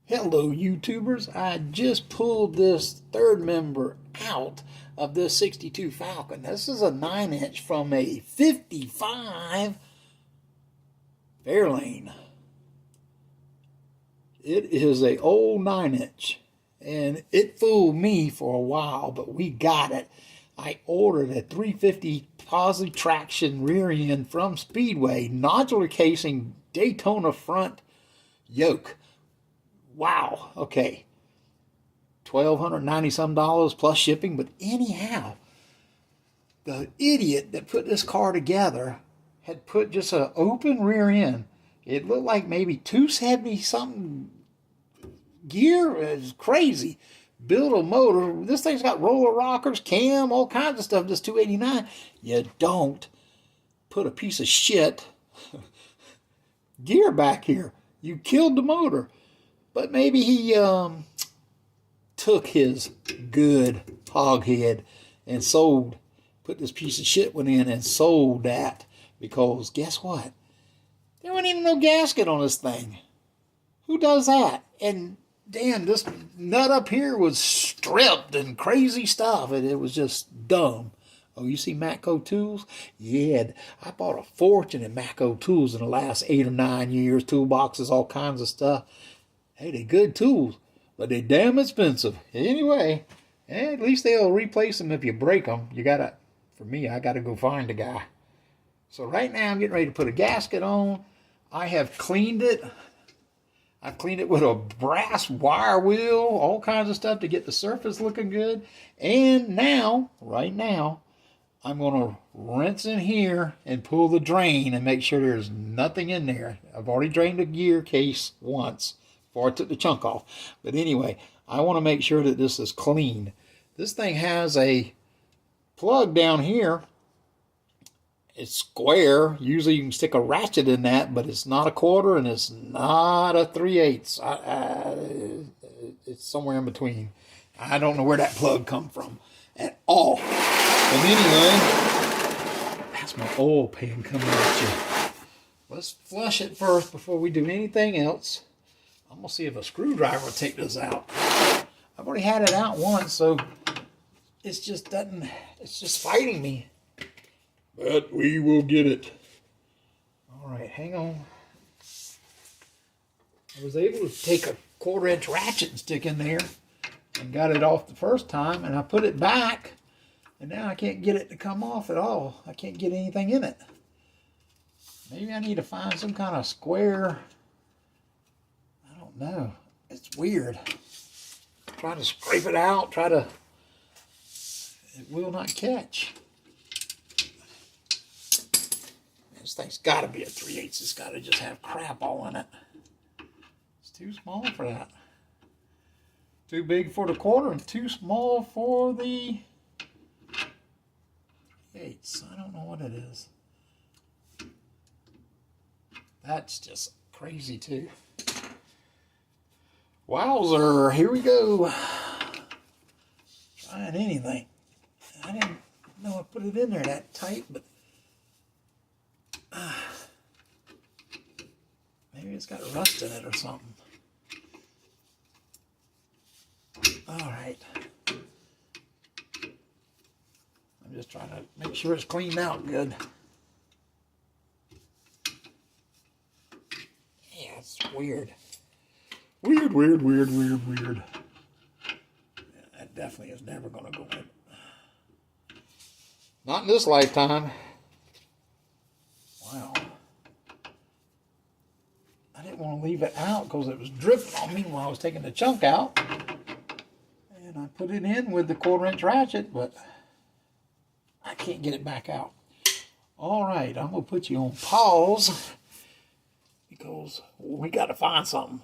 Hello YouTubers, I just pulled this third member out of this 62 Falcon. This is a 9-inch from a 55 Fairlane. It is a old 9-inch and it fooled me for a while, but we got it. I ordered a 350 positive traction rear end from Speedway, nodular casing, Daytona front yoke. Wow, okay. $1,290 some plus shipping, but anyhow, the idiot that put this car together had put just an open rear end. It looked like maybe 270 something gear. It was crazy. Built a motor. This thing's got roller rockers, cam, all kinds of stuff. Just 289. You don't put a piece of shit gear back here. You killed the motor. But maybe he took his good hog head and put this piece of shit one in and sold that. Because guess what? There wasn't even no gasket on this thing. Who does that? And damn, this nut up here was stripped and crazy stuff. And it was just dumb. Oh, you see Matco tools? Yeah, I bought a fortune in Matco tools in the last 8 or 9 years. Toolboxes, all kinds of stuff. Hey, they're good tools, but they're damn expensive. Anyway, at least they'll replace them if you break them. For me, I gotta go find a guy. So right now I'm getting ready to put a gasket on. I have cleaned it. I've cleaned it with a brass wire wheel, all kinds of stuff to get the surface looking good. And now, right now, I'm gonna rinse in here and pull the drain and make sure there's nothing in there. I've already drained the gear case once before I took the chunk off. But anyway, I want to make sure that this is clean. This thing has a plug down here. It's square. Usually you can stick a ratchet in that, but it's not a quarter and it's not a 3/8. It's somewhere in between. I don't know where that plug come from at all. But anyway, that's my oil pan coming at you. Let's flush it first before we do anything else. I'm going to see if a screwdriver will take this out. I've already had it out once, so it's just fighting me. But we will get it. All right, hang on. I was able to take a 1/4-inch ratchet and stick in there and got it off the first time, and I put it back, and now I can't get it to come off at all. I can't get anything in it. Maybe I need to find some kind of square. No, it's weird. Try to scrape it out, it will not catch. This thing's got to be a 3/8. It's got to just have crap all in it. It's too small for that. Too big for the 1/4 and too small for the 3/8. I don't know what it is. That's just crazy too. Wowzer, here we go. Trying anything. I didn't know I put it in there that tight, but maybe it's got rust in it or something. All right. I'm just trying to make sure it's cleaned out good. Yeah, it's weird. Weird. Yeah, that definitely is never going to go in. Not in this lifetime. Wow. I didn't want to leave it out because it was dripping on me while I was taking the chunk out. And I put it in with the 1/4-inch ratchet, but I can't get it back out. All right, I'm going to put you on pause because we got to find something.